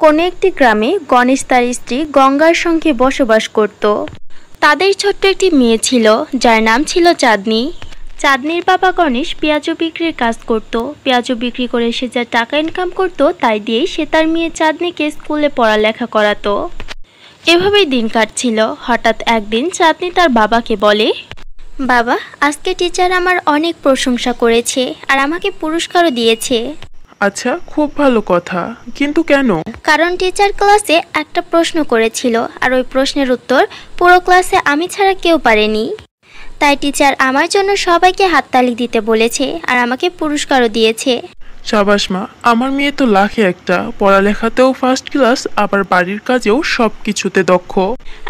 কোনো একটি গ্রামে গণেশ তার স্ত্রী গঙ্গার সঙ্গে বসবাস করত। তাদের ছোট্ট একটি মেয়ে ছিল যার নাম ছিল চাঁদনি। চাঁদনির বাবা গণেশ পেঁয়াজু বিক্রির কাজ করত। পেঁয়াজু বিক্রি করে সে যা টাকা ইনকাম করত তাই দিয়েই সে তার মেয়ে চাঁদনিকে স্কুলে পড়ালেখা করাতো। এভাবেই দিন কাটছিল। হঠাৎ একদিন চাঁদনি তার বাবাকে বলে, বাবা, আজকে টিচার আমার অনেক প্রশংসা করেছে আর আমাকে পুরস্কারও দিয়েছে। আচ্ছা, খুব ভালো কথা, কিন্তু কেন? কারণ টিচার ক্লাসে একটা প্রশ্ন করেছিল আর ওই প্রশ্নের উত্তর পুরো ক্লাসে আমি ছাড়া কেউ পারেনি। তাই টিচার আমার জন্য সবাইকে হাততালি দিতে বলেছে আর আমাকে পুরস্কারও দিয়েছে। সাবাস মা, আমার মেয়ে তো লাখে একটা, পড়ালেখাতেও ফার্স্ট ক্লাস, আবার বাড়ির কাজেও সব কিছুতে দক্ষ।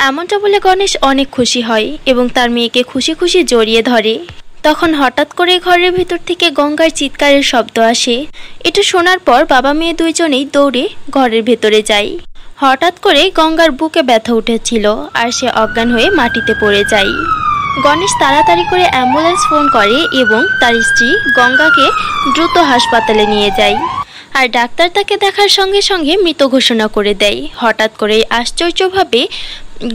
এমনটা বলে গণেশ অনেক খুশি হয় এবং তার মেয়েকে খুশি খুশি জড়িয়ে ধরে। তখন হঠাৎ করে ঘরের ভিতর থেকে গঙ্গার চিৎকারের শব্দ আসে। এটা শোনার পর বাবা মেয়ে দুইজনেই দৌড়ে ঘরের ভেতরে যায়। হঠাৎ করে গঙ্গার বুকে ব্যথা উঠেছিল আর সে অজ্ঞান হয়ে মাটিতে পড়ে যায়। গণেশ তাড়াতাড়ি করে অ্যাম্বুলেন্স ফোন করে এবং তার স্ত্রী গঙ্গাকে দ্রুত হাসপাতালে নিয়ে যায়। আর ডাক্তার তাকে দেখার সঙ্গে সঙ্গে মৃত ঘোষণা করে দেয়। হঠাৎ করে আশ্চর্যভাবে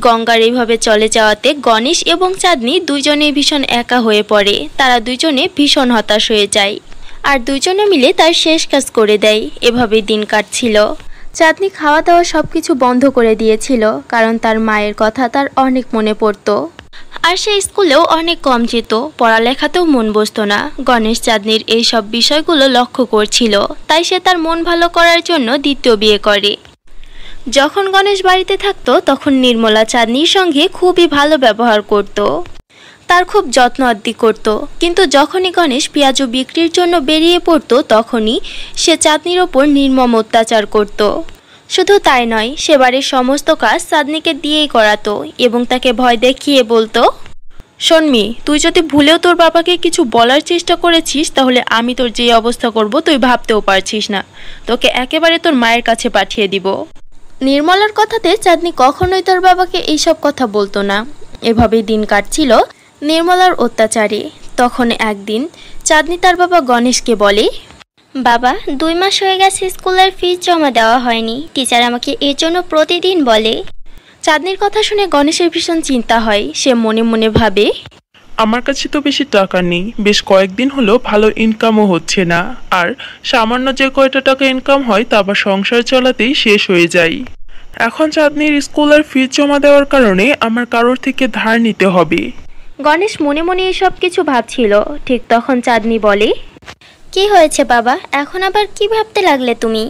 গঙ্গার এইভাবে চলে যাওয়াতে গণেশ এবং চাঁদনি দুইজনেই ভীষণ একা হয়ে পড়ে। তারা দুইজনে ভীষণ হতাশ হয়ে যায় আর দুইজনে মিলে তার শেষ কাজ করে দেয়। এভাবেই দিন কাটছিল। চাঁদনি খাওয়া দাওয়া সবকিছু বন্ধ করে দিয়েছিল কারণ তার মায়ের কথা তার অনেক মনে পড়তো। আর সে স্কুলেও অনেক কম যেত, পড়ালেখাতেও মন বসতো না। গণেশ চাঁদনির এই সব বিষয়গুলো লক্ষ্য করছিল, তাই সে তার মন ভালো করার জন্য দ্বিতীয় বিয়ে করে। যখন গণেশ বাড়িতে থাকতো তখন নির্মলা চাঁদনির সঙ্গে খুবই ভালো ব্যবহার করত, তার খুব যত্ন আদর করত। কিন্তু যখনই গণেশ পেঁয়াজু বিক্রির জন্য বেরিয়ে পড়তো তখনই সে চাঁদনির ওপর নির্মম অত্যাচার করত। শুধু তাই নয়, সে বাড়ির সমস্ত কাজ চাঁদনিকে দিয়েই করাতো এবং তাকে ভয় দেখিয়ে বলতো, শোনমি, তুই যদি ভুলেও তোর বাবাকে কিছু বলার চেষ্টা করেছিস তাহলে আমি তোর যে অবস্থা করব তুই ভাবতেও পারছিস না, তোকে একেবারে তোর মায়ের কাছে পাঠিয়ে দিব। নির্মলার কথাতে চাঁদনি কখনোই তার বাবাকে এইসব কথা বলতো না। এভাবেই দিন কাটছিল নির্মলার অত্যাচারে। তখন একদিন চাঁদনি তার বাবা গণেশকে বলে, বাবা, 2 মাস হয়ে গেছে স্কুলের ফিস জমা দেওয়া হয়নি, টিচার আমাকে এর জন্য প্রতিদিন বলে। চাঁদনির কথা শুনে গণেশের ভীষণ চিন্তা হয়। সে মনে মনে ভাবে, আমার কাছে তো বেশি টাকা নেই, বেশ কয়েকদিন হলো ভালো ইনকামও হচ্ছে না, আর সামান্য যে কয়টা টাকা ইনকাম হয় তা আবার সংসার চালাতেই শেষ হয়ে যায়। এখন চাঁদনির স্কুলের ফিস জমা দেওয়ার কারণে আমার কারোর থেকে ধার নিতে হবে। গণেশ মনে মনে এসব কিছু ভাবছিল। ঠিক তখন চাঁদনি বলে, কি হয়েছে বাবা, এখন আবার কি ভাবতে লাগলে তুমি?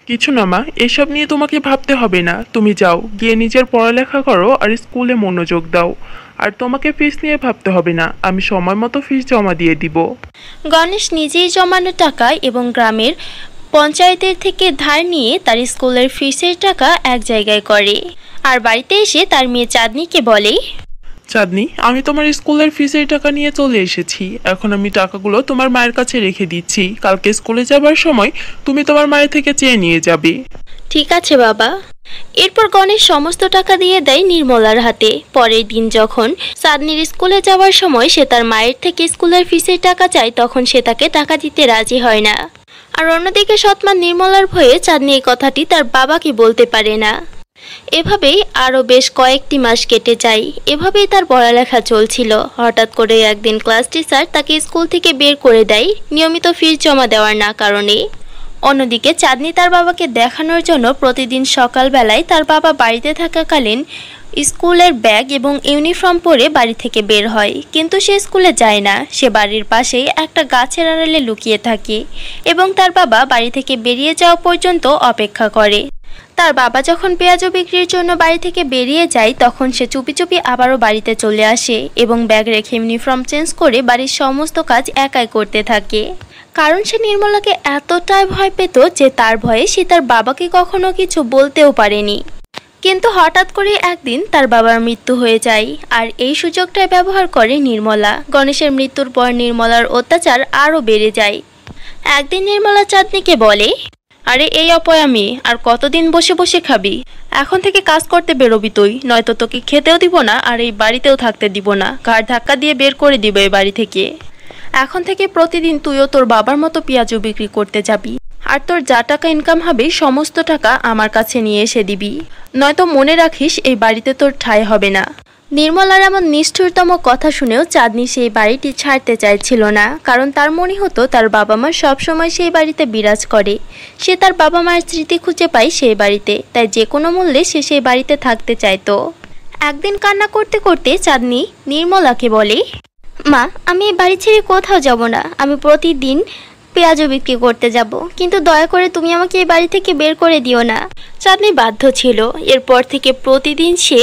কিছু না মা, এসব নিয়ে তোমাকে ভাবতে হবে না, তুমি যাও গিয়ে নিজের পড়ালেখা করো আর স্কুলে মনোযোগ দাও। আর তোমাকে ফিস নিয়ে ভাবতে হবে না, আমি সময় মতো ফিস জমা দিয়ে দিব। গণেশ নিজেই জমানো টাকা এবং গ্রামের পঞ্চায়েতের থেকে ধার নিয়ে তার স্কুলের ফিসের টাকা এক জায়গায় করে আর বাড়িতে এসে তার মেয়ে চাঁদনিকে বলে, চাঁদনি, আমি তোমার স্কুলের ফিসের টাকা নিয়ে চলে এসেছি। এখন আমি টাকাগুলো তোমার মায়ের কাছে রেখে দিচ্ছি, কালকে স্কুলে যাবার সময় তুমি তোমার মায়ের থেকে চেয়ে নিয়ে যাবে। ঠিক আছে বাবা। এরপর গণেশ সমস্ত টাকা দিয়ে দেয় নির্মলার হাতে। পরের দিন যখন চাঁদনির স্কুলে যাওয়ার সময় সে তার মায়ের থেকে স্কুলের ফিসের টাকা চায় তখন সে তাকে টাকা দিতে রাজি হয় না। আর অন্যদিকে সৎমা নির্মলার ভয়ে চাঁদনি এই কথাটি তার বাবাকে বলতে পারে না। এভাবেই আরও বেশ কয়েকটি মাস কেটে যায়। এভাবেই তার পড়ালেখা চলছিল। হঠাৎ করে একদিন ক্লাস টিচার তাকে স্কুল থেকে বের করে দেয় নিয়মিত ফিস জমা দেওয়ার না কারণে। অন্যদিকে চাঁদনি তার বাবাকে দেখানোর জন্য প্রতিদিন সকালবেলায় তার বাবা বাড়িতে থাকাকালীন স্কুলের ব্যাগ এবং ইউনিফর্ম পরে বাড়ি থেকে বের হয়, কিন্তু সে স্কুলে যায় না। সে বাড়ির পাশেই একটা গাছের আড়ালে লুকিয়ে থাকে এবং তার বাবা বাড়ি থেকে বেরিয়ে যাওয়া পর্যন্ত অপেক্ষা করে। তার বাবা যখন পেঁয়াজু বিক্রির জন্য বাড়ি থেকে বেরিয়ে যায় তখন সে চুপি চুপি আবারও বাড়িতে চলে আসে এবং ব্যাগ রেখে ইউনিফর্ম চেঞ্জ করে বাড়ির সমস্ত কাজ একাই করতে থাকে। কারণ সে নির্মলাকে এতটাই ভয় পেত যে তার ভয়ে সে তার বাবাকে কখনো কিছু বলতেও পারেনি। কিন্তু হঠাৎ করে একদিন তার বাবার মৃত্যু হয়ে যায় আর এই সুযোগটাই ব্যবহার করে নির্মলা। গণেশের মৃত্যুর পর নির্মলার অত্যাচার আরও বেড়ে যায়। একদিন নির্মলা চাঁদনিকে বলে, আরে এই অপয়ামি, আর কতদিন বসে বসে খাবি? এখন থেকে কাজ করতে বেরোবি তুই, নয়তো তোকে খেতেও দিব না আর এই বাড়িতেও থাকতে দিব না, ঘাড় ধাক্কা দিয়ে বের করে দিব এই বাড়ি থেকে। এখন থেকে প্রতিদিন তুইও তোর বাবার মতো পেঁয়াজু বিক্রি করতে যাবি। আর তোর যা টাকা ইনকাম হবে সমস্ত টাকা আমার কাছে নিয়ে এসে দিবি, নয়তো মনে রাখিস এই বাড়িতে তোর ঠাঁই হবে না। নির্মলার এমন নিষ্ঠুরতম কথা শুনেও চাঁদনি সেই বাড়িটি ছাড়তে চাইছিল না, কারণ তার মনে হতো তার বাবা মা সবসময় সেই বাড়িতে বিরাজ করে। সে তার বাবা মায়ের স্মৃতি খুঁজে পায় সেই বাড়িতে, তাই যে কোনো মূল্যে সে সেই বাড়িতে থাকতে চাইতো। একদিন কান্না করতে করতে চাঁদনি নির্মলাকে বলে, মা, আমি এই বাড়ি ছেড়ে কোথাও যাব না, আমি প্রতিদিন পেঁয়াজও বিক্রি করতে যাব, কিন্তু দয়া করে তুমি আমাকে এই বাড়ি থেকে বের করে দিও না। চাঁদনি বাধ্য ছিল। এরপর থেকে প্রতিদিন সে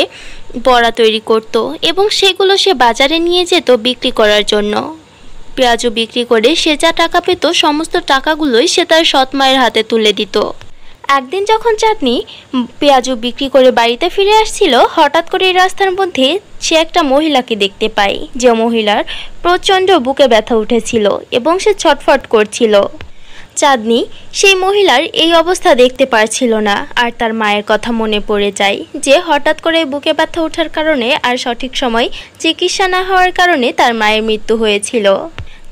বড়া তৈরি করত এবং সেগুলো সে বাজারে নিয়ে যেত বিক্রি করার জন্য। পেঁয়াজও বিক্রি করে সে যা টাকা পেত সমস্ত টাকাগুলোই সে তার সৎ মায়ের হাতে তুলে দিত। একদিন যখন চাঁদনি পেঁয়াজও বিক্রি করে বাড়িতে ফিরে আসছিল, হঠাৎ করে এই রাস্তার মধ্যে সে একটা মহিলাকে দেখতে পায়, যে মহিলার প্রচণ্ড বুকে ব্যথা উঠেছিল এবং সে ছটফট করছিল। চাঁদনি সেই মহিলার এই অবস্থা দেখতে পারছিল না, আর তার মায়ের কথা মনে পড়ে যায় যে হঠাৎ করে বুকে ব্যথা ওঠার কারণে আর সঠিক সময় চিকিৎসা না হওয়ার কারণে তার মায়ের মৃত্যু হয়েছিল।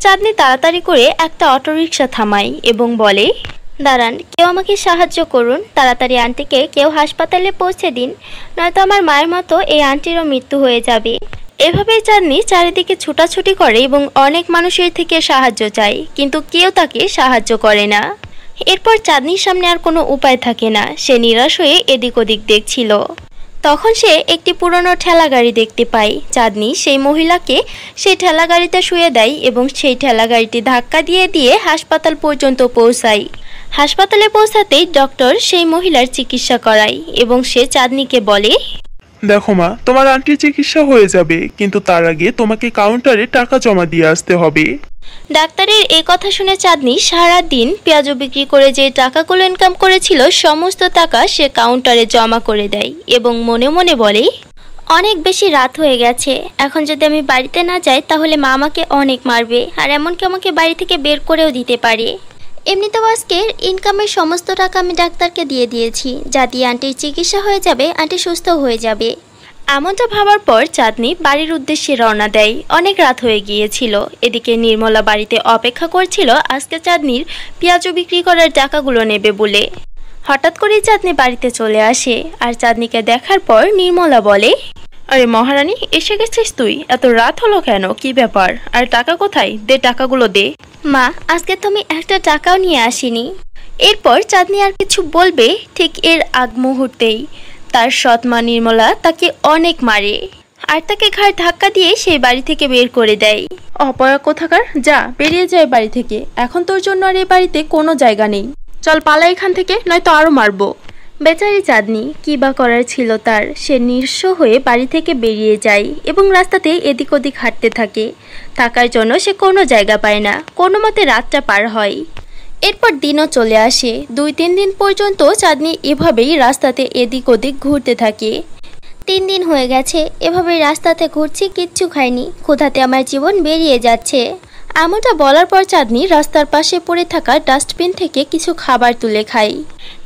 চাঁদনি তাড়াতাড়ি করে একটা অটোরিকশা থামায় এবং বলে, দাঁড়ান, কেউ আমাকে সাহায্য করুন, তাড়াতাড়ি আন্টিকে কেউ হাসপাতালে পৌঁছে দিন, নয়তো আমার মায়ের মতো এই আন্টিরও মৃত্যু হয়ে যাবে। এভাবেই চাঁদনি চারিদিকে ছুটাছুটি করে এবং অনেক মানুষের থেকে সাহায্য চায়, কিন্তু কেউ তাকে সাহায্য করে না। এরপর চাঁদনির সামনে আর কোনো উপায় থাকে না, সে নিরাশ হয়ে এদিক ওদিক দেখছিল। তখন সে একটি পুরনো ঠেলা গাড়ি দেখতে পায়। চাঁদনি সেই মহিলাকে সেই ঠেলা গাড়িতে শুয়ে দেয় এবং সেই ঠেলা গাড়িটি ধাক্কা দিয়ে দিয়ে হাসপাতাল পর্যন্ত পৌঁছায়। হাসপাতালে পৌঁছাতেই ডক্টর সেই মহিলার চিকিৎসা করায় এবং সে চাঁদনিকে বলে, দেখো মা, তোমার আন্টির চিকিৎসা হয়ে যাবে, কিন্তু তার আগে তোমাকে কাউন্টারে টাকা জমা দিয়ে আসতে হবে। ডাক্তারের এই কথা শুনে চাঁদনি সারা দিন পেঁয়াজও বিক্রি করে যে টাকাগুলো ইনকাম করেছিল সমস্ত টাকা সে কাউন্টারে জমা করে দেয় এবং মনে মনে বলে, অনেক বেশি রাত হয়ে গেছে, এখন যদি আমি বাড়িতে না যাই তাহলে মা আমাকে অনেক মারবে, আর এমনকি আমাকে বাড়ি থেকে বের করেও দিতে পারে। এমনিতেও আজকের ইনকামের সমস্ত টাকা আমি ডাক্তারকে দিয়ে দিয়েছি, যা দিয়ে আন্টির চিকিৎসা হয়ে যাবে, আন্টি সুস্থ হয়ে যাবে। এমনটা ভাবার পর চাঁদনি বাড়ির উদ্দেশ্যে রওনা দেয়। অনেক রাত হয়ে গিয়েছিল। এদিকে নির্মলা বাড়িতে অপেক্ষা করছিল আজকে চাঁদনির পেঁয়াজও বিক্রি করার টাকাগুলো নেবে বলে। হঠাৎ করেই চাঁদনি বাড়িতে চলে আসে, আর চাঁদনিকে দেখার পর নির্মলা বলে, আরে মহারানী, এসে গেছিস তুই? এত রাত হলো কেন? কি ব্যাপার? আর টাকা কোথায়? দে, টাকাগুলো দে। মা, আজকে তুমি একটা টাকাও নিয়ে আসিনি। এরপর চাঁদনি আর কিছু বলবে ঠিক এর আগ মুহূর্তেই তার সৎ মা নির্মলা তাকে অনেক মারে আর তাকে ঘাড় ধাক্কা দিয়ে সেই বাড়ি থেকে বের করে দেয়। অপয়া কোথাকার, যা বেরিয়ে যায় বাড়ি থেকে, এখন তোর জন্য আর এই বাড়িতে কোনো জায়গা নেই, চল পালা এখান থেকে, নয়তো আরো মারবো। বেচারি চাঁদনি কি বা করার ছিল তার, সে নিঃস্ব হয়ে বাড়ি থেকে বেরিয়ে যায় এবং রাস্তাতে এদিক ওদিক হাঁটতে থাকে। থাকার জন্য সে কোনো জায়গা পায় না, কোনো মতে রাতটা পার হয়। এরপর দিনও চলে আসে। 2-3 দিন পর্যন্ত চাঁদনি এভাবেই রাস্তাতে এদিক ওদিক ঘুরতে থাকে। 3 দিন হয়ে গেছে এভাবেই রাস্তাতে ঘুরছি, কিচ্ছু খাইনি, ক্ষুধাতে আমার জীবন বেরিয়ে যাচ্ছে। এমনটা বলার পর চাঁদনি রাস্তার পাশে পড়ে থাকা ডাস্টবিন থেকে কিছু খাবার তুলে খায়।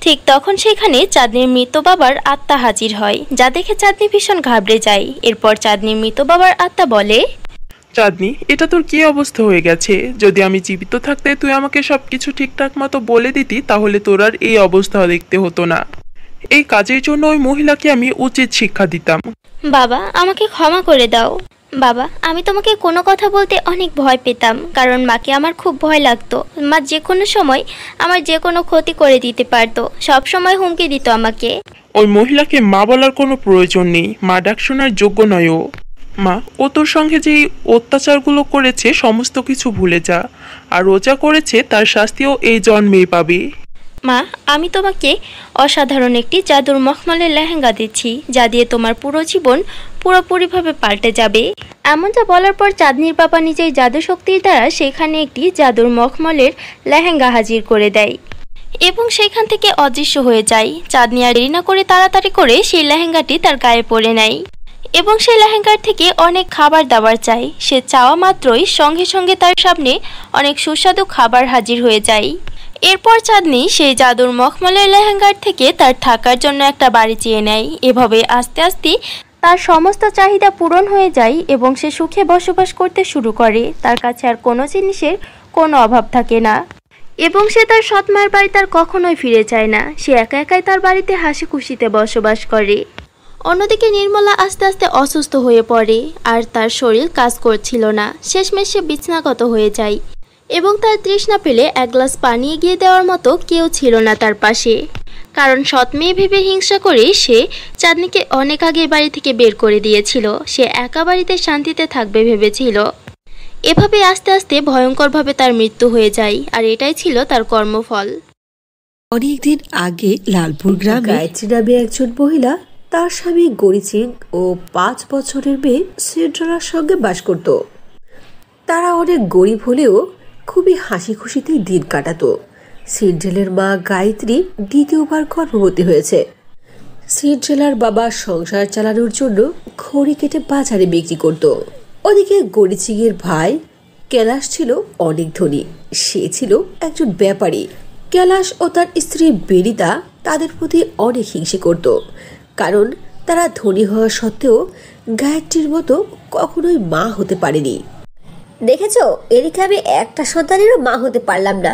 ঠিক তখন সেখানে চাঁদনির মৃত বাবার আত্মা হাজির হয়, যা দেখে চাঁদনি ভীষণ ঘাবড়ে যায়। এরপর চাঁদনির মৃত বাবার আত্মা বলে, চাঁদনি, এটা তোর কি অবস্থা হয়ে গেছে? যদি আমি জীবিত থাকতে তুই আমাকে সবকিছু ঠিকঠাক মতো বলে দিতি, তাহলে তোর আর এই অবস্থা দেখতে হতো না। এই কাজের জন্য ওই মহিলাকে আমি উচিত শিক্ষা দিতাম। বাবা, আমাকে ক্ষমা করে দাও। বাবা, আমি তোমাকে কোনো কথা বলতে অনেক ভয় পেতাম, কারণ মাকে আমার খুব ভয় লাগতো। মা যে কোনো সময় আমার যে কোনো ক্ষতি করে দিতে পারতো, সব সময় হুমকি দিত আমাকে। ওই মহিলাকে মা বলার কোনো প্রয়োজন নেই, মা ডাক শোনার যোগ্য নয় ও। মা, ও তোর সঙ্গে যে অত্যাচারগুলো করেছে সমস্ত কিছু ভুলে যা, আর ও যা করেছে তার শাস্তিও এই জন্মেই পাবে। মা, আমি তোমাকে অসাধারণ একটি জাদুর মখমলের লেহেঙ্গা দিচ্ছি, যা দিয়ে তোমার পুরো জীবন পুরোপুরিভাবে পাল্টে যাবে। এমনটা বলার পর চাঁদনির বাবা নিজেই জাদু শক্তির দ্বারা সেখানে একটি জাদুর মখমলের লেহেঙ্গা হাজির করে দেয় এবং সেখান থেকে অদৃশ্য হয়ে যায়। চাঁদনি আর দেরি না করে তাড়াতাড়ি করে সেই লেহেঙ্গাটি তার গায়ে পরে নেয় এবং সেই লেহেঙ্গার থেকে অনেক খাবার দাবার চাই। সে চাওয়া মাত্রই সঙ্গে সঙ্গে তার সামনে অনেক সুস্বাদু খাবার হাজির হয়ে যায়। এরপর চাঁদনি সেই জাদুর মখমলের লেহেঙ্গার থেকে তার থাকার জন্য একটা বাড়ি চেয়ে নেয়। এভাবে আস্তে আস্তে তার সমস্ত চাহিদা পূরণ হয়ে যায় এবং সে সুখে বসবাস করতে শুরু করে। তার কাছে আর কোনো জিনিসের কোনো অভাব থাকে না। এবং সে তার সৎ মায়ের বাড়িতে আর কখনোই ফিরে যায় না। সে একা একাই তার বাড়িতে হাসি খুশিতে বসবাস করে। অন্যদিকে নির্মলা আস্তে আস্তে অসুস্থ হয়ে পড়ে আর তার শরীর কাজ করছিল না। শেষমেশ সে বিছানাগত হয়ে যায় এবং তার তৃষ্ণা পেলে এক গ্লাস পানি এগিয়ে দেওয়ার মতো কেউ ছিল না তার পাশে। কারণ সৎ মেয়ে ভেবে হিংসা করে সে চাঁদনিকে অনেক আগে বাড়ি থেকে বের করে দিয়েছিল। সে একা বাড়িতে শান্তিতে থাকবে ভেবেছিল। এভাবে আস্তে আস্তে ভয়ঙ্করভাবে তার মৃত্যু হয়ে যায় আর এটাই ছিল তার কর্মফল। অনেকদিন আগে লালপুর গ্রামে গায়ত্রী নামে একজন মহিলা তার স্বামী গৌরী সিং ও 5 বছরের মেয়ে সিন্ড্রেলার সঙ্গে বাস করত। তারা অনেক গরিব হলেও খুবই হাসি খুশিতে দিন কাটাতো। সিন্ড্রেলের মা গায়ত্রী দ্বিতীয়বার গর্ভবতী হয়েছে। সিন্ড্রেলার বাবা সংসার চালানোর জন্য খড়ি কেটে বাজারে বিক্রি করত। ওদিকে গৌরী সিং এর ভাই কৈলাস ছিল অনেক ধনী। সে ছিল একজন ব্যাপারী। কৈলাস ও তার স্ত্রী বেরিতা তাদের প্রতি অনেক হিংসে করত, কারণ তারা ধনী হওয়া সত্ত্বেও গায়ত্রীর মতো কখনোই মা হতে পারেনি। দেখেছো, এদিকে আমি একটা সন্তানেরও মা হতে পারলাম না,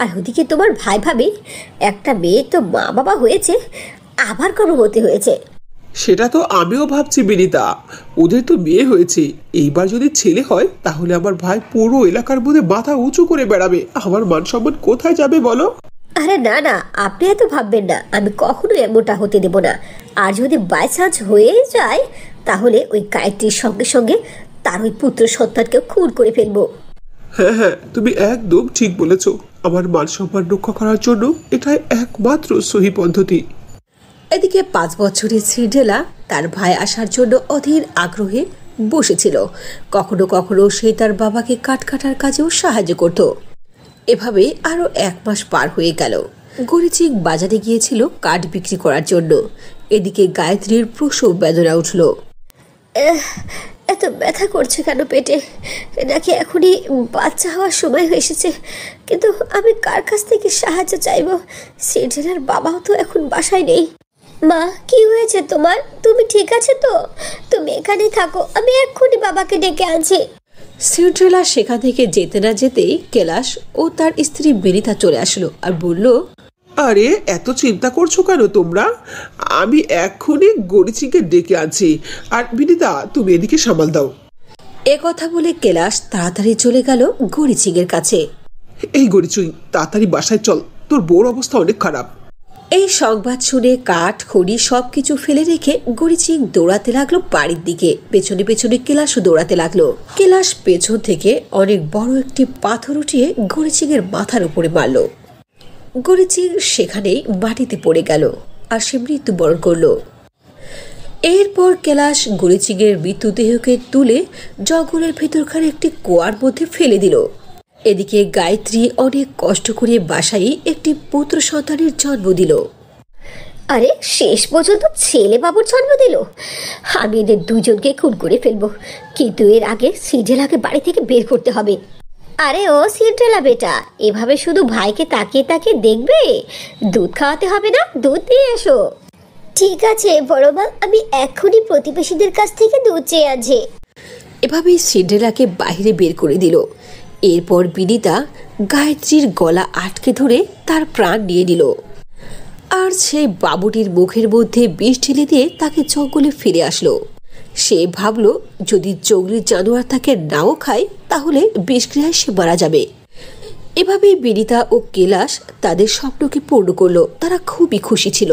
আর ওদিকে তোমার ভাই ভাবি একটা মেয়ে তো মা বাবা হয়েছে, আবার গর্ভবতী হয়েছে। সেটা তো আমিও ভাবছি বিনিতা, ওদের তো বিয়ে হয়েছে, এইবার যদি ছেলে হয় তাহলে আমার ভাই পুরো এলাকার মধ্যে মাথা উঁচু করে বেড়াবে। আমার মান সম্মান কোথায় যাবে বলো? আরে না না, আপনি এত ভাববেন না, আমি কখনো এমনটা হতে দেব না। আর যদি বাই চান্স হয়ে যায় তাহলে ওই গায়ত্রীর সঙ্গে সঙ্গে তার ওই পুত্র সন্তানকেও খুন করে ফেলবো। হ্যাঁ হ্যাঁ, তুমি একদম ঠিক বলেছ। আমার মান সম্মান রক্ষা করার জন্য এটাই একমাত্র সহি পদ্ধতি। এদিকে 5 বছরের সিন্ড্রেলা তার ভাই আসার জন্য অধীর আগ্রহে বসেছিল। কখনো কখনো সে তার বাবাকে কাঠ কাটার কাজেও সাহায্য করত। এভাবে আরো 1 মাস পার হয়ে গেল। গৌরী সিং বাজারে গিয়েছিল কাঠ বিক্রি করার জন্য। এদিকে গায়ত্রীর প্রসব বেদনা উঠল। এত ব্যথা করছে কেন পেটে? নাকি এখনই বাচ্চা হওয়ার সময় হয়ে এসেছে? কিন্তু আমি কার কাছ থেকে সাহায্য চাইব? সিন্ড্রেলার বাবাও তো এখন বাসায় নেই। মা, কি হয়েছে তোমার? তুমি ঠিক আছে তো? তুমি এখানে থাকো, আমি এক্ষুনি বাবাকে ডেকে আনছি। সিন্ড্রেলা সেখান থেকে যেতে না যেতেই কৈলাস ও তার স্ত্রী বেরিতা চলে আসলো আর বলল, আরে এত চিন্তা করছো কেন তোমরা? আমি এক্ষুনি গৌরী সিংকে ডেকে আনছি। আর বিনিতা, তুমি এদিকে সামাল দাও। এ কথা বলে কৈলাস তাড়াতাড়ি চলে গেল গৌরী সিং এর কাছে। এই গৌরী সিং, তাড়াতাড়ি বাসায় চল, তোর বউর অবস্থা অনেক খারাপ। এই সংবাদ শুনে কাঠ খড়ি সবকিছু ফেলে রেখে গৌরী সিং দৌড়াতে লাগলো বাড়ির দিকে। পেছনে পেছনে কৈলাসও দৌড়াতে লাগলো। কৈলাস পেছন থেকে অনেক বড় একটি পাথর উঠিয়ে গৌরী সিং এর মাথার উপরে মারল। গৌরী সিং সেখানেই মাটিতে পড়ে গেল আর সে মৃত্যুবরণ করল। এরপর কৈলাস গৌরী সিং এর মৃতদেহকে তুলে জঙ্গলের ভেতরকার একটি কুয়ার মধ্যে ফেলে দিল। এদিকে গায়ত্রী অনেক কষ্ট করে বাসায় একটি পুত্র সন্তানের জন্ম দিল। আরে শেষ পর্যন্ত ছেলে বাবুর জন্ম দিল। আমি এদের দুজনকে খুন করে ফেলবো, কিন্তু এর আগে সিন্ড্রেলাকে বাড়ি থেকে বের করতে হবে। আরে ও সিন্ড্রেলা বেটা, এভাবে শুধু ভাইকে তাকিয়ে তাকিয়ে দেখবে? দুধ খাওয়াতে হবে না? দুধ দিয়ে এসো। ঠিক আছে বড় মা, আমি এক্ষুনি প্রতিবেশীদের কাছ থেকে দুধ চেয়ে আনছি। এভাবেই সিন্ড্রেলাকে বাইরে বের করে দিল। এরপর বিনিতা গায়ত্রীর গলা আটকে ধরে তার প্রাণ নিয়ে নিল আর সেই বাবুটির মুখের মধ্যে বিষ ঢেলে দিয়ে তাকে জঙ্গলে ফিরে আসলো। সে ভাবল, যদি জঙ্গলি জানোয়ার তাকে নাও খায় তাহলে বিষক্রিয়ায় সে মারা যাবে। এভাবেই বিনিতা ও কৈলাস তাদের স্বপ্নকে পূর্ণ করলো। তারা খুবই খুশি ছিল।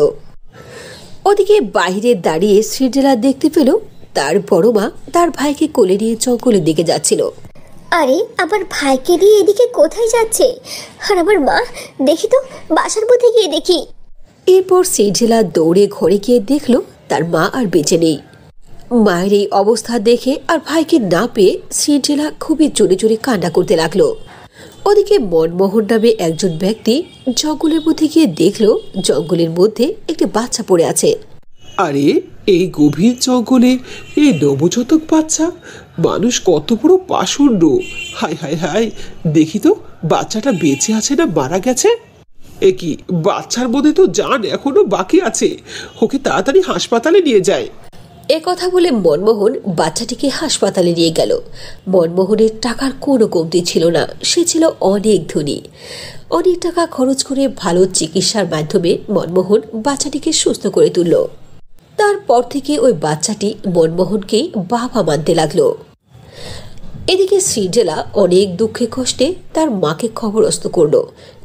ওদিকে বাইরে দাঁড়িয়ে সিন্ড্রেলা দেখতে পেল তার বড় মা তার ভাইকে কোলে নিয়ে জঙ্গলের দিকে যাচ্ছিল। আরে আমার ভাইকে নিয়ে এদিকে কোথায় যাচ্ছে? আর আমার মা, দেখি তো, বাসার মধ্যে গিয়ে দেখি। এরপর সিন্ড্রেলা দৌড়ে ঘরে গিয়ে দেখলো তার মা আর বেঁচে নেই। মায়ের এই অবস্থা দেখে আর ভাইকে না পেয়ে সিন্ড্রেলা খুবই জোরে জোরে কান্না করতে লাগলো। ওদিকে মনমোহন নামে একজন ব্যক্তি জঙ্গলের মধ্যে গিয়ে দেখলো জঙ্গলের মধ্যে একটি বাচ্চা পড়ে আছে। আরে এই গভীর জঙ্গলে এই নবজাতক বাচ্চা, মানুষ কত বড় পাষণ্ড! হায় হায় হায়, দেখি তো বাচ্চাটা বেঁচে আছে না মারা গেছে। এ কি, বাচ্চার মধ্যে তো জান এখনো বাকি আছে। ওকে তাড়াতাড়ি হাসপাতালে নিয়ে যায়। এ কথা বলে মনমোহন বাচ্চাটিকে হাসপাতালে নিয়ে গেল। মনমোহনের টাকার কোনো কমতি ছিল না, সে ছিল অনেক ধনী। অনেক টাকা খরচ করে ভালো চিকিৎসার মাধ্যমে মনমোহন বাচ্চাটিকে সুস্থ করে তুলল। তারপর থেকে ওই বাচ্চাটি মনমোহনকেই বাবা মানতে লাগলো। এদিকে সিন্ড্রেলা অনেক দুঃখে কষ্টে তার মাকে খবরস্থ করলো।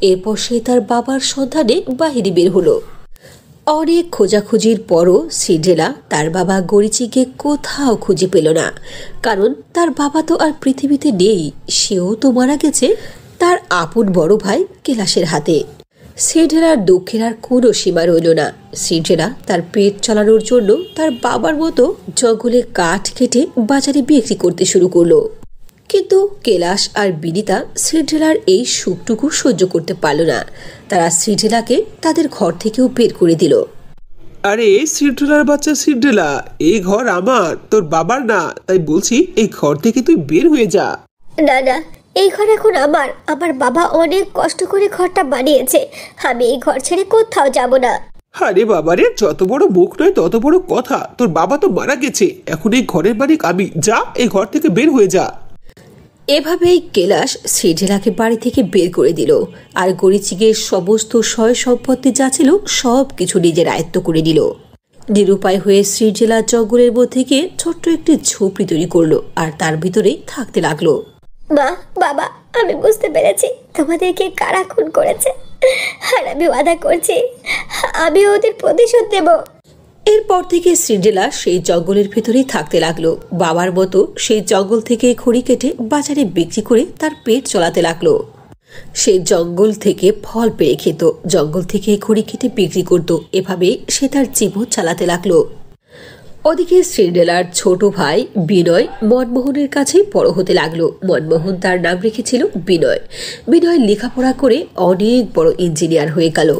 এরপর সে তার বাবার সন্ধানে বাহিরে বের হলো। অনেক খোঁজাখুঁজির পরও সিন্ড্রেলা তার বাবা গরিচিকে কোথাও খুঁজে পেল না, কারণ তার বাবা তো আর পৃথিবীতে নেই, সেও তো মারা গেছে তার আপন বড় ভাই কেলাসের হাতে। সিন্ড্রেলার দুঃখের আর কোনো সীমা রইল না। সিন্ড্রেলা তার পেট চালানোর জন্য তার বাবার মতো জঙ্গলে কাঠ কেটে বাজারে বিক্রি করতে শুরু করলো। কিন্তু কেলাস আর বিনিতা সিন্ড্রেলার এই সুখটুকু সহ্য করতে পারল না। তারা সিন্ড্রেলাকে তাদের ঘর থেকেও বের করে দিল। আরে সিন্ড্রেলার বাচ্চা সিন্ড্রেলা, এই ঘর আমার, তোর বাবার না, তাই বলছি এই ঘর থেকে তুই বের হয়ে যা। না না, এই ঘর এখন আমার। আমার বাবা অনেক কষ্ট করে ঘরটা বানিয়েছে, আমি এই ঘর ছেড়ে কোথাও যাব না। আরে বাবারে, যত বড় মুখ নয় তত বড় কথা, তোর বাবা তো মারা গেছে, এখন এই ঘরের মালিক আমি, যা এই ঘর থেকে বের হয়ে যা। এভাবেই কেলাস সিন্ড্রেলাকে বাড়ি থেকে বের করে দিল, আর গরিচিকের সমস্ত সয় সম্পত্তি যা ছিল সব কিছু নিজের আয়ত্ত করে নিল। নিরুপায় হয়ে সিন্ড্রেলা জঙ্গলের মধ্যে গিয়ে ছোট্ট একটি ঝুপড়ি তৈরি করলো আর তার ভিতরেই থাকতে লাগলো। মা, বাবা, আমি বুঝতে পেরেছি তোমাদেরকে কারা খুন করেছে, আর আমি ওয়াদা করছি আমি ওদের প্রতিশোধ দেব। এরপর থেকে সিন্ড্রেলা সেই জঙ্গলের ভেতরেই থাকতে লাগলো। বাবার মতো সেই জঙ্গল থেকে খড়ি কেটে বাজারে বিক্রি করে তার পেট চলাতে লাগলো। সে জঙ্গল থেকে ফল পেড়ে খেত, জঙ্গল থেকে খড়ি কেটে বিক্রি করত। এভাবে সে তার জীবন চালাতে লাগলো। ওদিকে সিন্ড্রেলার ছোট ভাই বিনয় মনমোহনের কাছেই বড় হতে লাগলো। মনমোহন তার নাম রেখেছিল বিনয়। বিনয় লেখাপড়া করে অনেক বড় ইঞ্জিনিয়ার হয়ে গেল,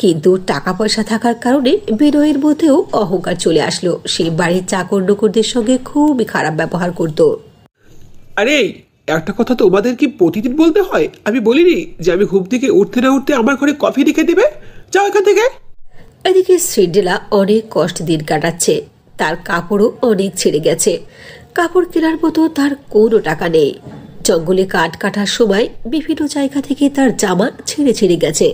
কিন্তু টাকা পয়সা থাকার কারণে বিনয়ের মধ্যেও অহংকার চলে আসলো। সে বাড়ির চাকর নকরদের সঙ্গে খুবই খারাপ ব্যবহার করত। আরে একটা কথা তোমাদের কি প্রতিদিন বলতে হয়? আমি বলিনি যে আমি ঘুম থেকে উঠতে না উঠতে আমার ঘরে কফি রেখে দেবে? যাও এখান থেকে। এদিকে সিন্ড্রেলা অনেক কষ্ট দিন কাটাচ্ছে। তার কাপড়ও অনেক ছেড়ে গেছে, কাপড় কেনার মতো তার কোনো টাকা নেই। জঙ্গলে কাঠ কাটার সময় বিভিন্ন জায়গা থেকে তার জামা ছিঁড়ে ছিঁড়ে গেছে।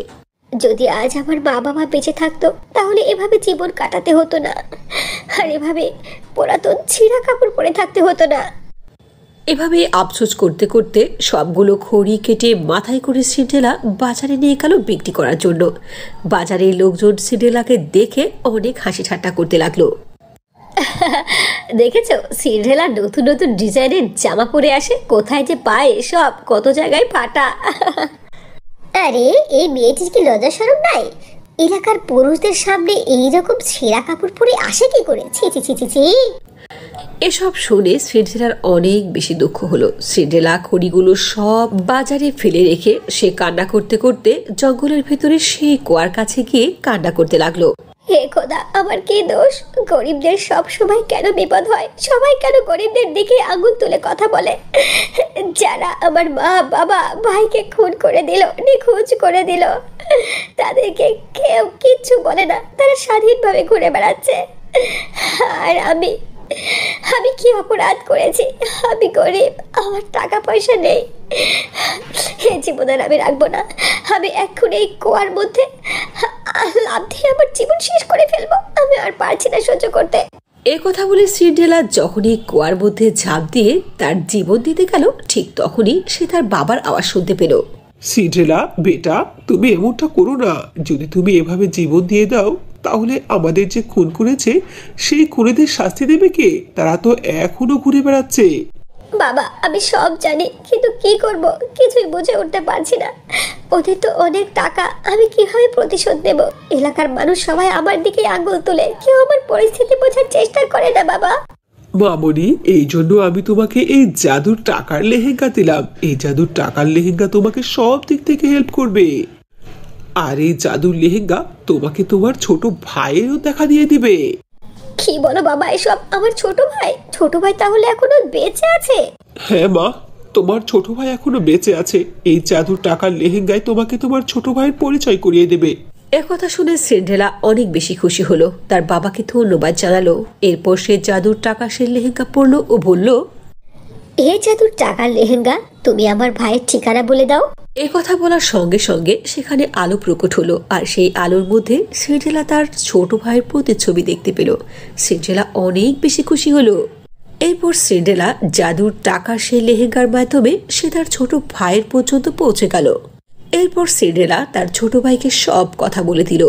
যদি আজ আমার মা বাবা বেঁচে থাকতো তাহলে এভাবে জীবন কাটাতে হতো না, আর এভাবে পুরাতন ছিঁড়া কাপড় পরে থাকতে হতো না। এভাবে আফসোস করতে করতে সবগুলো খড়ি কেটে মাথায় করে সিন্ড্রেলা বাজারে নিয়ে গেল বিক্রি করার জন্য। বাজারের লোকজন সিন্ড্রেলাকে দেখে অনেক হাসি ঠাট্টা করতে লাগলো। দেখেছো, সিন্ড্রেলা নতুন নতুন ডিজাইনের জামা পরে আসে, কোথায় যে পায় এসব, কত জায়গায় ফাটা। আরে এই মেয়েটির কি লজ্জা শরম নাই? এলাকার পুরুষদের সামনে এইরকম ছেঁড়া কাপড় পরে আসে কি করে? ছি ছি ছি ছি ছি। এসব শুনে সিন্ড্রেলার অনেক বেশি দুঃখ হলো। সিন্ড্রেলা খড়িগুলো সব বাজারে ফেলে রেখে সে কান্না করতে করতে জঙ্গলের ভেতরে সেই কুয়ার কাছে গিয়ে কান্না করতে লাগলো। হে খোদা, আমার কি দোষ? গরিবদের সব সময় কেন বিপদ হয়? সবাই কেন গরিবদের দিকে আঙুল তুলে কথা বলে? যারা আমার মা বাবা ভাইকে খুন করে দিল, নিখোঁজ করে দিল, তাদেরকে কেউ কিচ্ছু বলে না, তারা স্বাধীনভাবে ঘুরে বেড়াচ্ছে। আর আমি কি অপরাধ করেছি? আমি গরিব, আমার টাকা পয়সা নেই, এই জীবনের আমি রাখবো না। আমি এখন এই কুয়ার মধ্যে লাফ দিয়ে আমার জীবন শেষ করে ফেলবো। আমি আর পারছি না সহ্য করতে। এ কথা বলে সিন্ড্রেলা যখনই কুয়ার মধ্যে ঝাঁপ দিয়ে তার জীবন দিতে গেল, ঠিক তখনই সে তার বাবার আওয়াজ শুনতে পেল। সিন্ড্রেলা বেটা, তুমি এমনটা করো না। যদি তুমি এভাবে জীবন দিয়ে দাও তাহলে আমাদের যে খুন করেছে সেই খুনিদের শাস্তি দেবে কে? তারা তো এখনো ঘুরে বেড়াচ্ছে। বাবা, আমি সব জানি, কিন্তু কি করব কিছুই বুঝে উঠতে পারছি না। ওদের তো অনেক টাকা, আমি কিভাবে প্রতিশোধ দেব? এলাকার মানুষ সবাই আমার দিকে আঙুল তোলে, কেউ আমার পরিস্থিতি বোঝার চেষ্টা করে না। বাবা মামনি, এই জন্য আমি তোমাকে এই জাদুর টাকার লেহেঙ্গা দিলাম। এই জাদুর টাকার লেহেঙ্গা তোমাকে সব দিক থেকে হেল্প করবে। আর এই জাদুর লেহেঙ্গা তোমাকে তোমার ছোট ভাইয়েরও দেখা দিয়ে দিবে। কি বলো বাবা এসব? আমার ছোট ভাই? ছোট ভাই তাহলে এখনো বেঁচে আছে? হ্যাঁ মা, তোমার ছোট ভাই এখনো বেঁচে আছে। এই জাদুর টাকার লেহেঙ্গায় তোমাকে তোমার ছোট ভাইয়ের পরিচয় করিয়ে দেবে। একথা শুনে সিন্ড্রেলা অনেক বেশি খুশি হলো, তার বাবাকে ধন্যবাদ জানালো। এরপর সে জাদুর টাকা সে লেহেঙ্গা পরলো ও বলল, এই জাদুর টাকার লেহেঙ্গা তুমি আমার ভাইয়ের ঠিকানা বলে দাও। একথা বলার সঙ্গে সঙ্গে সেখানে আলো প্রকট হলো, আর সেই আলোর মধ্যে সিন্ড্রেলা তার ছোট ভাইয়ের প্রতিচ্ছবি দেখতে পেল। সিন্ড্রেলা অনেক বেশি খুশি হলো। এরপর সিন্ড্রেলা জাদুর টাকার সেই লেহেঙ্গার মাধ্যমে সে তার ছোট ভাইয়ের পর্যন্ত পৌঁছে গেল। এরপর সিন্ড্রেলা তার ছোট ভাইকে সব কথা বলে দিল।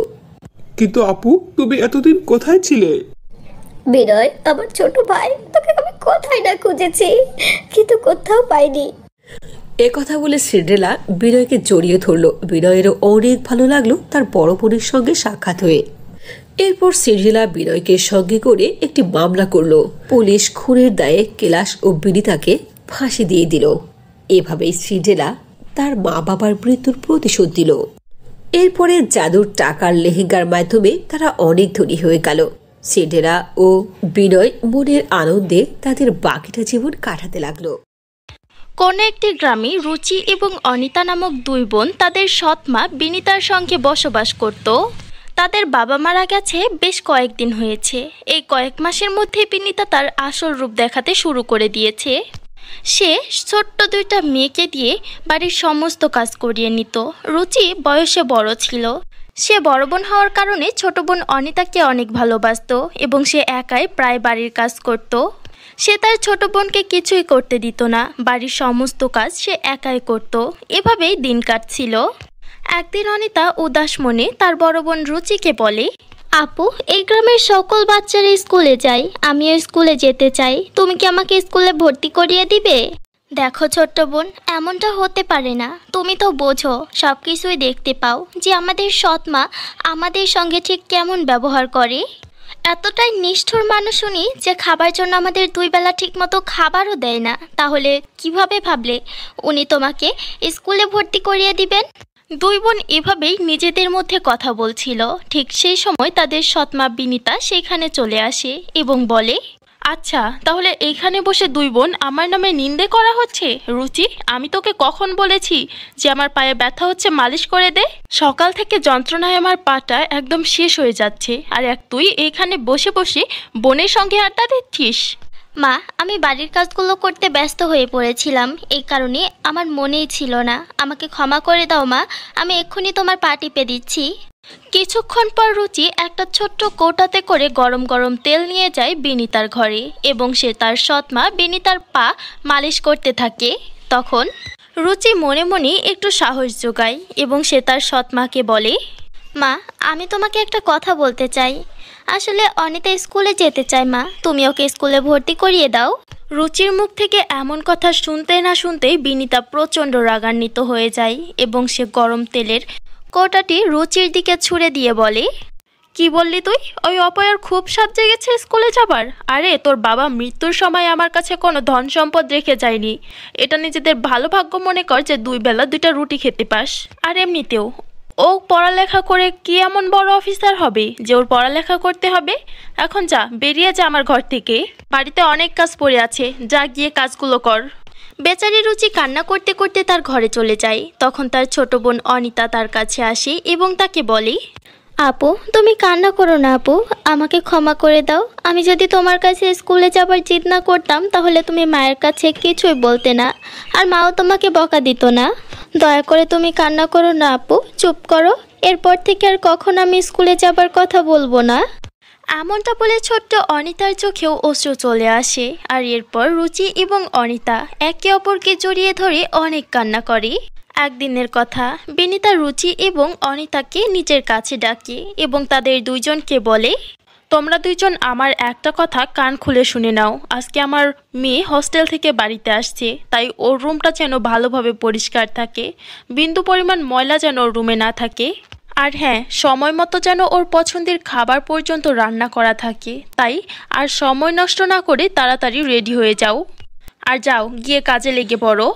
কিন্তু আপু, তুমি এতদিন কোথায় ছিলে? বিনয়, আমার ছোট ভাই, তোকে আমি কোথায় না খুঁজেছি, কিন্তু কোথাও পাইনি। একথা বলে সিন্ড্রেলা বিনয়কে জড়িয়ে ধরল। বিনয়েরও অনেক ভালো লাগলো তার বড় বোনের সঙ্গে সাক্ষাৎ হয়ে। এরপর সিন্ড্রেলা বিনয়কে সঙ্গে করে একটি মামলা করলো। পুলিশ খুনের দায়ে কেলাস ও বিনিতাকে ফাঁসি দিয়ে দিল। এভাবেই সিন্ড্রেলা তার মা বাবার মৃত্যুর প্রতিশোধ দিল। এরপরে জাদুর টাকার লেহেঙ্গার মাধ্যমে তারা অনেক ধনী হয়ে গেল। সিন্ড্রেলা ও বিনয় মনের আনন্দে তাদের বাকিটা জীবন কাটাতে লাগলো। কোন একটি গ্রামে রুচি এবং অনিতা নামক দুই বোন তাদের সৎ মা বিনিতার সঙ্গে বসবাস করত। তাদের বাবা মারা গেছে বেশ কয়েকদিন হয়েছে। এই কয়েক মাসের মধ্যে বিনিতা তার আসল রূপ দেখাতে শুরু করে দিয়েছে। সে ছোট্ট দুইটা মেয়েকে দিয়ে বাড়ির সমস্ত কাজ করিয়ে নিত। রুচি বয়সে বড় ছিল। সে বড় বোন হওয়ার কারণে ছোট বোন অনিতাকে অনেক ভালোবাসত এবং সে একাই প্রায় বাড়ির কাজ করত। সে তার ছোট বোনকে কিছুই করতে দিত না, বাড়ির সমস্ত কাজ সে একাই করত। এভাবেই দিন কাটছিল। একদিন অনিতা উদাস মনে তার বড় বোন রুচিকে বলে, আপু, এই গ্রামের সকল বাচ্চারা স্কুলে যায়, আমিও স্কুলে যেতে চাই, তুমি কি আমাকে স্কুলে ভর্তি করিয়ে দিবে? দেখো ছোট্ট বোন, এমনটা হতে পারে না। তুমি তো বোঝো, সব কিছুই দেখতে পাও যে আমাদের সৎ মা আমাদের সঙ্গে ঠিক কেমন ব্যবহার করে। এতটাই নিষ্ঠুর মানুষ উনি যে খাবার জন্য আমাদের দুই বেলা ঠিকমতো খাবারও দেয় না। তাহলে কিভাবে ভাবলে উনি তোমাকে স্কুলে ভর্তি করিয়ে দিবেন? দুই বোন এভাবেই নিজেদের মধ্যে কথা বলছিল। ঠিক সেই সময় তাদের সৎমা বিনিতা সেখানে চলে আসে এবং বলে, আচ্ছা, তাহলে এইখানে বসে দুই বোন আমার নামে নিন্দে করা হচ্ছে? রুচি, আমি তোকে কখন বলেছি যে আমার পায়ে ব্যথা হচ্ছে, মালিশ করে দে? সকাল থেকে যন্ত্রণায় আমার পাটা একদম শেষ হয়ে যাচ্ছে, আর তুই এইখানে বসে বসে বোনের সঙ্গে আড্ডা দিচ্ছিস? মা, আমি বাড়ির কাজগুলো করতে ব্যস্ত হয়ে পড়েছিলাম, এই কারণে আমার মনেই ছিল না। আমাকে ক্ষমা করে দাও মা, আমি এক্ষুনি তোমার পা টিপে দিচ্ছি। কিছুক্ষণ পর রুচি একটা ছোট্ট কৌটাতে করে গরম গরম তেল নিয়ে যায় বিনিতার ঘরে এবং সে তার সৎ মা বিনিতার পা মালিশ করতে থাকে। তখন রুচি মনে মনে একটু সাহস জোগায় এবং সে তার সৎ মাকে বলে, মা, আমি তোমাকে একটা কথা বলতে চাই। আসলে অনিতা স্কুলে যেতে চায় মা, তুমি ওকে স্কুলে ভর্তি করিয়ে দাও। রুচির মুখ থেকে এমন কথা শুনতে না শুনতেই বিনিতা প্রচণ্ড রাগান্বিত হয়ে যায় এবং সে গরম তেলের কৌটাটি রুচির দিকে ছুঁড়ে দিয়ে বলে, কি বললি তুই? ওই অপয়ার খুব সাজ জেগেছে স্কুলে যাবার? আরে, তোর বাবা মৃত্যুর সময় আমার কাছে কোনো ধন সম্পদ রেখে যায়নি। এটা নিজেদের ভালো ভাগ্য মনে কর যে দুই বেলা দুইটা রুটি খেতে পাস। আর এমনিতেও ও পড়ালেখা করে কি এমন বড় অফিসার হবে যে ওর পড়ালেখা করতে হবে? এখন যা, বেরিয়ে যা আমার ঘর থেকে। বাড়িতে অনেক কাজ পড়ে আছে, যা গিয়ে কাজগুলো কর। বেচারি রুচি কান্না করতে করতে তার ঘরে চলে যায়। তখন তার ছোট বোন অনিতা তার কাছে আসে এবং তাকে বলে, আপু, তুমি কান্না করো না আপু, আমাকে ক্ষমা করে দাও। আমি যদি তোমার কাছে স্কুলে যাবার জিদ না করতাম তাহলে তুমি মায়ের কাছে কিছুই বলতে না, আর মাও তোমাকে বকা দিত না। দয়া করে তুমি কান্না করো না আপু, চুপ করো। এরপর থেকে আর কখন আমি স্কুলে যাবার কথা বলবো না। এমনটা বলে ছোট্ট অনিতার চোখেও অশ্রু চলে আসে। আর এরপর রুচি এবং অনিতা একে অপরকে জড়িয়ে ধরে অনেক কান্না করে। একদিনের কথা, বিনিতা রুচি এবং অনিতাকে নিজের কাছে ডাকে এবং তাদের দুইজনকে বলে, তোমরা দুইজন আমার একটা কথা কান খুলে শুনে নাও। আজকে আমার মেয়ে হস্টেল থেকে বাড়িতে আসছে, তাই ওর রুমটা যেন ভালোভাবে পরিষ্কার থাকে, বিন্দু পরিমাণ ময়লা যেন ওর রুমে না থাকে। আর হ্যাঁ, সময় মতো যেন ওর পছন্দের খাবার পর্যন্ত রান্না করা থাকে। তাই আর সময় নষ্ট না করে তাড়াতাড়ি রেডি হয়ে যাও, আর যাও গিয়ে কাজে লেগে পড়ো।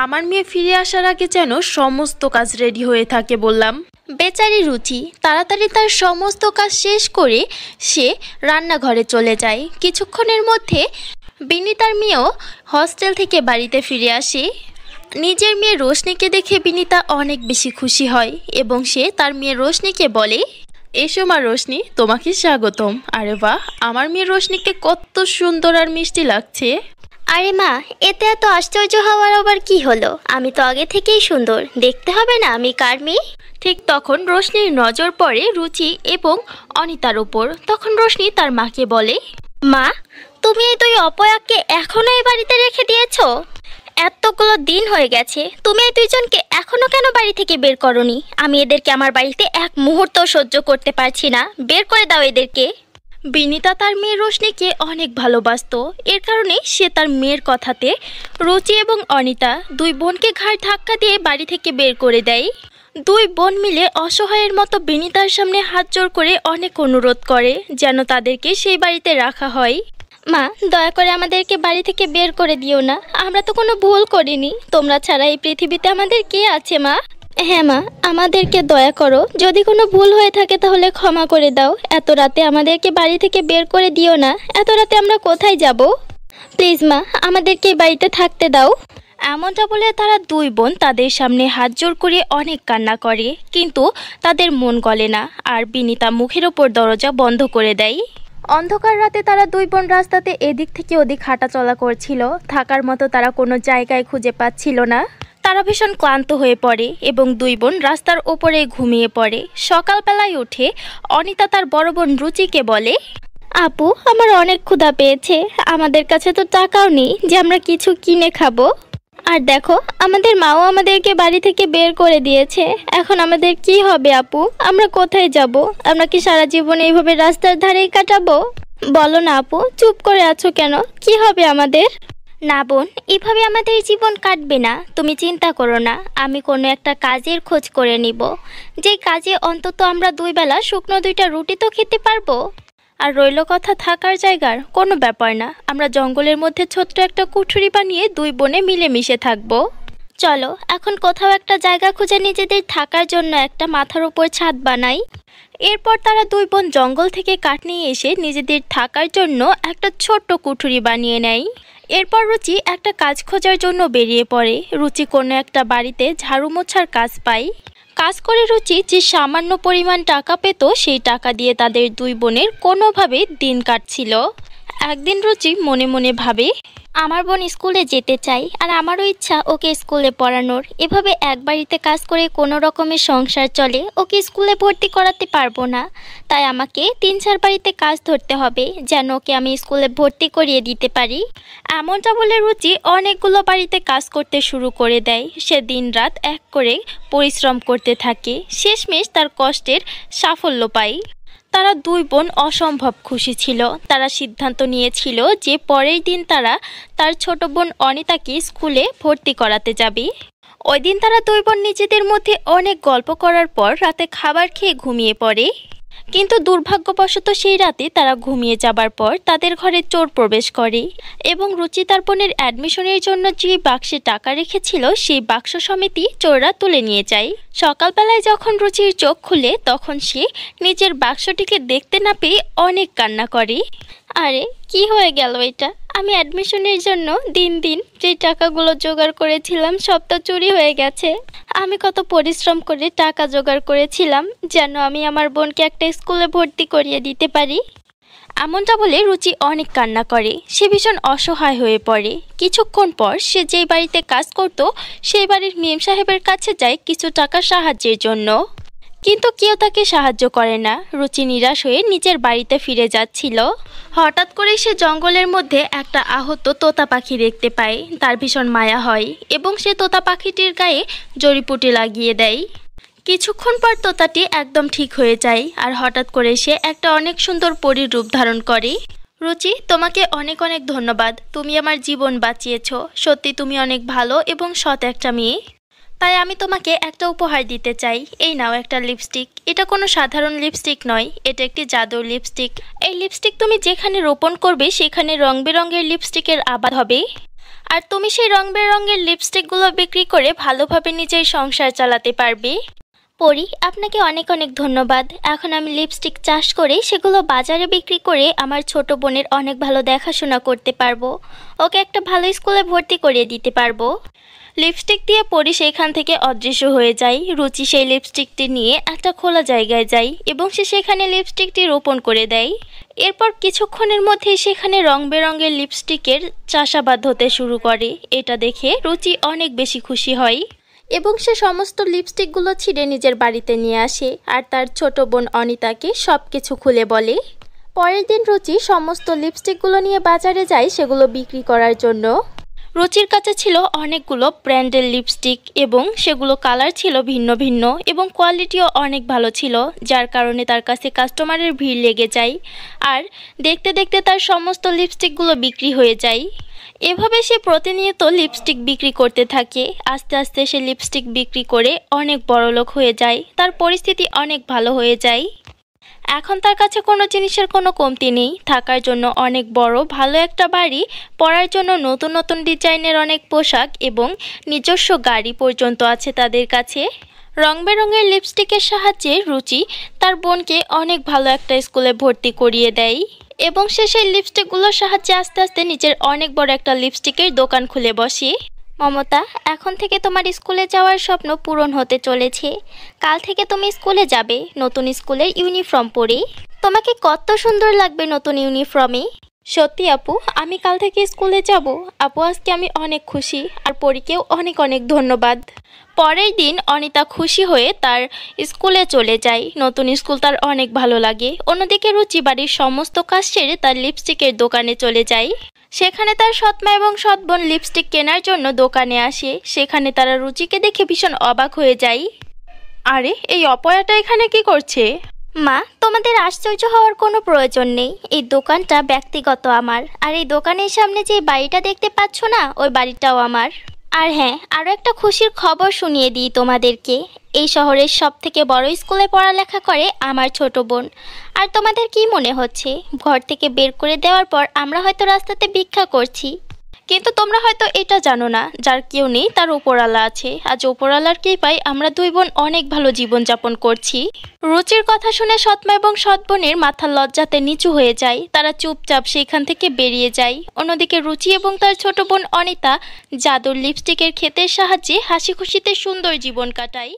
আমার মেয়ে ফিরে আসার আগে যেন সমস্ত কাজ রেডি হয়ে থাকে বললাম। বেচারি রুচি তাড়াতাড়ি তার সমস্ত কাজ শেষ করে সে রান্নাঘরে চলে যায়। কিছুক্ষণের মধ্যে বিনিতার মেয়েও হস্টেল থেকে বাড়িতে ফিরে আসে। নিজের মেয়ে রোশনিকে দেখে বিনিতা অনেক বেশি খুশি হয় এবং সে তার মেয়ে রোশনিকে বলে, এসো মা রোশনি, তোমাকে স্বাগতম। আরে বাহ, আমার মেয়ে রোশনিকে কত সুন্দর আর মিষ্টি লাগছে। আরে মা, এতে এত আশ্চর্য হওয়ার আবার কি হলো? আমি তো আগে থেকেই সুন্দর, দেখতে হবে না আমি কার মেয়ে? ঠিক তখন রোশনির নজর পড়ে রুচি এবং অনিতার উপর। তখন রোশনি তার মাকে বলে, মা, তুমি এই দুই অপয়াকে এখনো এই বাড়িতে রেখে দিয়েছো? এতগুলো দিন হয়ে গেছে, তুমি এই দুইজনকে এখনো কেন বাড়ি থেকে বের করনি? আমি এদেরকে আমার বাড়িতে এক মুহূর্ত সহ্য করতে পারছি না, বের করে দাও এদেরকে। বিনিতা তার মেয়ে রোশনিকে অনেক ভালোবাসতো, এর কারণে সে তার মেয়ের কথাতে রুচি এবং অনিতা দুই বোনকে ঘাড় ধাক্কা দিয়ে বাড়ি থেকে বের করে দেয়। দুই বোন মিলে অসহায়ের মতো বিনিতার সামনে হাত জোড় করে অনেক অনুরোধ করে যেন তাদেরকে সেই বাড়িতে রাখা হয়। মা, দয়া করে আমাদেরকে বাড়ি থেকে বের করে দিও না, আমরা তো কোনো ভুল করিনি, তোমরা ছাড়া এই পৃথিবীতে আমাদের কে আছে মা? হ্যাঁ মা, আমাদেরকে দয়া করো, যদি কোনো ভুল হয়ে থাকে তাহলে ক্ষমা করে দাও। এত রাতে আমাদেরকে বাড়ি থেকে বের করে দিও না, এত রাতে আমরা কোথায় যাব? প্লিজ মা, আমাদেরকে এই বাড়িতে থাকতে দাও। এমনটা বলে তারা দুই বোন তাদের সামনে হাত জোড় করে অনেক কান্না করে, কিন্তু তাদের মন গলে না আর বিনিতা মুখের ওপর দরজা বন্ধ করে দেয়। অন্ধকার রাতে তারা দুই বোন রাস্তাতে এদিক থেকে ওদিক হাঁটাচলা করছিল, থাকার মতো তারা কোনো জায়গায় খুঁজে পাচ্ছিল না। তারা ভীষণ ক্লান্ত হয়ে পড়ে এবং দুই বোন রাস্তার ওপরে ঘুমিয়ে পড়ে। সকালবেলায় উঠে অনিতা তার বড় বোন রুচিকে বলে, আপু, আমার অনেক ক্ষুধা পেয়েছে, আমাদের কাছে তো টাকাও নেই যে আমরা কিছু কিনে খাবো। আর দেখো, আমাদের মাও আমাদেরকে বাড়ি থেকে বের করে দিয়েছে, এখন আমাদের কি হবে আপু? আমরা কোথায় যাব? আমরা কি সারা জীবন এইভাবে রাস্তার ধারেই কাটাবো? বলো না আপু, চুপ করে আছো কেন? কি হবে আমাদের? না বোন, এভাবে আমাদের জীবন কাটবে না, তুমি চিন্তা করো না, আমি কোনো একটা কাজের খোঁজ করে নিব, যেই কাজে অন্তত আমরা দুই বেলা শুকনো দুইটা রুটি তো খেতে পারবো। আর রইল কথা থাকার জায়গার, কোনো ব্যাপার না, আমরা জঙ্গলের মধ্যে ছোট্ট একটা কুঠুরি বানিয়ে দুই বোনে মিলেমিশে থাকবো। চলো এখন কোথাও একটা জায়গা খুঁজে নিজেদের থাকার জন্য একটা মাথার উপর ছাদ বানাই। এরপর তারা দুই বোন জঙ্গল থেকে কাঠ নিয়ে এসে নিজেদের থাকার জন্য একটা ছোট্ট কুঠুরি বানিয়ে নেয়। এরপর রুচি একটা কাজ খোঁজার জন্য বেরিয়ে পড়ে। রুচি কোনো একটা বাড়িতে ঝাড়ু মোছার কাজ পায়। কাজ করে রুচি যে সামান্য পরিমাণ টাকা পেত, সেই টাকা দিয়ে তাদের দুই বোনের কোনোভাবে দিন কাটছিল। একদিন রুচি মনে মনে ভাবে, আমার বোন স্কুলে যেতে চাই আর আমারও ইচ্ছা ওকে স্কুলে পড়ানোর, এভাবে এক বাড়িতে কাজ করে কোনো রকমের সংসার চলে, ওকে স্কুলে ভর্তি করাতে পারবো না, তাই আমাকে 3-4 বাড়িতে কাজ ধরতে হবে যেন ওকে আমি স্কুলে ভর্তি করিয়ে দিতে পারি। এমনটা বলে রুচি অনেকগুলো বাড়িতে কাজ করতে শুরু করে দেয়। সে দিনরাত এক করে পরিশ্রম করতে থাকে, শেষমেশ তার কষ্টের সাফল্য পায়। তারা দুই বোন অসম্ভব খুশি ছিল। তারা সিদ্ধান্ত নিয়েছিল যে পরের দিন তারা তার ছোট বোন অনিতাকে স্কুলে ভর্তি করাতে যাবে। ওই দিন তারা দুই বোন নিজেদের মধ্যে অনেক গল্প করার পর রাতে খাবার খেয়ে ঘুমিয়ে পড়ে। কিন্তু দুর্ভাগ্যবশত সেই রাতে তারা ঘুমিয়ে যাবার পর তাদের ঘরে চোর প্রবেশ করে এবং রুচি তার বোনের অ্যাডমিশনের জন্য যে বাক্সে টাকা রেখেছিল সেই বাক্স সমেতই চোররা তুলে নিয়ে যায়। সকালবেলায় যখন রুচির চোখ খুলে তখন সে নিজের বাক্সটিকে দেখতে না পেয়ে অনেক কান্না করে। আরে কি হয়ে গেল এটা? আমি অ্যাডমিশনের জন্য দিন দিন যে টাকাগুলো জোগাড় করেছিলাম সব তো চুরি হয়ে গেছে। আমি কত পরিশ্রম করে টাকা জোগাড় করেছিলাম যেন আমি আমার বোনকে একটা স্কুলে ভর্তি করিয়ে দিতে পারি। এমনটা বলে রুচি অনেক কান্না করে। সে ভীষণ অসহায় হয়ে পড়ে। কিছুক্ষণ পর সে যেই বাড়িতে কাজ করত সেই বাড়ির মেম সাহেবের কাছে যায় কিছু টাকা সাহায্যের জন্য, কিন্তু কেউ তাকে সাহায্য করে না। রুচি নিরাশ হয়ে নিজের বাড়িতে ফিরে যাচ্ছিল। হঠাৎ করে সে জঙ্গলের মধ্যে একটা আহত তোতা পাখি দেখতে পায়। তার ভীষণ মায়া হয় এবং সে তোতা পাখিটির গায়ে জড়িপুটি লাগিয়ে দেয়। কিছুক্ষণ পর তোতাটি একদম ঠিক হয়ে যায় আর হঠাৎ করে সে একটা অনেক সুন্দর পরীর রূপ ধারণ করে। রুচি, তোমাকে অনেক অনেক ধন্যবাদ, তুমি আমার জীবন বাঁচিয়েছো। সত্যি তুমি অনেক ভালো এবং সৎ একটা মেয়ে। তাই আমি তোমাকে একটা উপহার দিতে চাই। এই নাও একটা লিপস্টিক। এটা কোনো সাধারণ লিপস্টিক নয়, এটা একটি জাদুর লিপস্টিক। এই লিপস্টিক তুমি যেখানে রোপণ করবে সেখানে রং বেরঙের লিপস্টিকের আবাদ হবে, আর তুমি সেই রং বেরঙের লিপস্টিকগুলো বিক্রি করে ভালোভাবে নিজের সংসার চালাতে পারবে। পরি, আপনাকে অনেক অনেক ধন্যবাদ। এখন আমি লিপস্টিক চাষ করে সেগুলো বাজারে বিক্রি করে আমার ছোট বোনের অনেক ভালো দেখাশোনা করতে পারবো, ওকে একটা ভালো স্কুলে ভর্তি করিয়ে দিতে পারবো। লিপস্টিক দিয়ে পরি সেখান থেকে অদৃশ্য হয়ে যায়। রুচি সেই লিপস্টিকটি নিয়ে একটা খোলা জায়গায় যায় এবং সে সেখানে লিপস্টিকটি রোপণ করে দেয়। এরপর কিছুক্ষণের মধ্যেই সেখানে রং বেরঙের লিপস্টিকের চাষাবাদ হতে শুরু করে। এটা দেখে রুচি অনেক বেশি খুশি হয় এবং সে সমস্ত লিপস্টিকগুলো ছিঁড়ে নিজের বাড়িতে নিয়ে আসে আর তার ছোট বোন অনিতাকে সব কিছু খুলে বলে। পরের দিন রুচি সমস্ত লিপস্টিকগুলো নিয়ে বাজারে যায় সেগুলো বিক্রি করার জন্য। রুচির কাছে ছিল অনেকগুলো ব্র্যান্ডের লিপস্টিক এবং সেগুলো কালার ছিল ভিন্ন ভিন্ন এবং কোয়ালিটিও অনেক ভালো ছিল, যার কারণে তার কাছে কাস্টমারের ভিড় লেগে যায় আর দেখতে দেখতে তার সমস্ত লিপস্টিকগুলো বিক্রি হয়ে যায়। এভাবে সে প্রতিনিয়ত লিপস্টিক বিক্রি করতে থাকে। আস্তে আস্তে সে লিপস্টিক বিক্রি করে অনেক বড়লোক হয়ে যায়, তার পরিস্থিতি অনেক ভালো হয়ে যায়। এখন তার কাছে কোনো জিনিসের কোনো কমতি নেই, থাকার জন্য অনেক বড় ভালো একটা বাড়ি, পরার জন্য নতুন নতুন ডিজাইনের অনেক পোশাক এবং নিজস্ব গাড়ি পর্যন্ত আছে তাদের কাছে। রং বেরঙের লিপস্টিকের সাহায্যে রুচি তার বোনকে অনেক ভালো একটা স্কুলে ভর্তি করিয়ে দেয় এবং সে সেই লিপস্টিকগুলোর সাহায্যে আস্তে আস্তে নিজের অনেক বড় একটা লিপস্টিকের দোকান খুলে বসে। মমতা, এখন থেকে তোমার স্কুলে যাওয়ার স্বপ্ন পূরণ হতে চলেছে। কাল থেকে তুমি স্কুলে যাবে নতুন স্কুলের ইউনিফর্ম পরে। তোমাকে কত সুন্দর লাগবে নতুন ইউনিফর্মে। সত্যি আপু, আমি কাল থেকে স্কুলে যাব। আপু, আজকে আমি অনেক খুশি আর পরীকেও অনেক অনেক ধন্যবাদ। পরের দিন অনিতা খুশি হয়ে তার স্কুলে চলে যায়। নতুন স্কুল তার অনেক ভালো লাগে। অন্যদিকে রুচি বাড়ির সমস্ত কাজ সেরে তার লিপস্টিকের দোকানে চলে যায়। সেখানে তার সৎমা এবং সৎ বোন লিপস্টিক কেনার জন্য দোকানে আসে। সেখানে তারা রুচিকে দেখে ভীষণ অবাক হয়ে যায়। আরে, এই অপয়াটা এখানে কি করছে? মা, তোমাদের আশ্চর্য হওয়ার কোনো প্রয়োজন নেই। এই দোকানটা ব্যক্তিগত আমার, আর এই দোকানের সামনে যে বাড়িটা দেখতে পাচ্ছ না, ওই বাড়িটাও আমার। আর হ্যাঁ, আরও একটা খুশির খবর শুনিয়ে দিই তোমাদেরকে। এই শহরের সবথেকে বড় স্কুলে পড়ালেখা করে আমার ছোট বোন। আর তোমাদের কি মনে হচ্ছে ঘর থেকে বের করে দেওয়ার পর আমরা হয়তো রাস্তাতে ভিক্ষা করছি? কিন্তু তোমরা হয়তো এটা জানো না, যার কেউ নেই তার উপরওয়ালা আছে। আজ উপরওয়ালার কৃপায় আমরা দুই বোন অনেক ভালো জীবনযাপন করছি। রুচির কথা শুনে সৎমা এবং সৎ বোনের মাথা লজ্জাতে নিচু হয়ে যায়। তারা চুপচাপ সেখান থেকে বেরিয়ে যায়। অন্যদিকে রুচি এবং তার ছোট বোন অনিতা জাদুর লিপস্টিকের ক্ষেতের সাহায্যে হাসি খুশিতে সুন্দর জীবন কাটায়।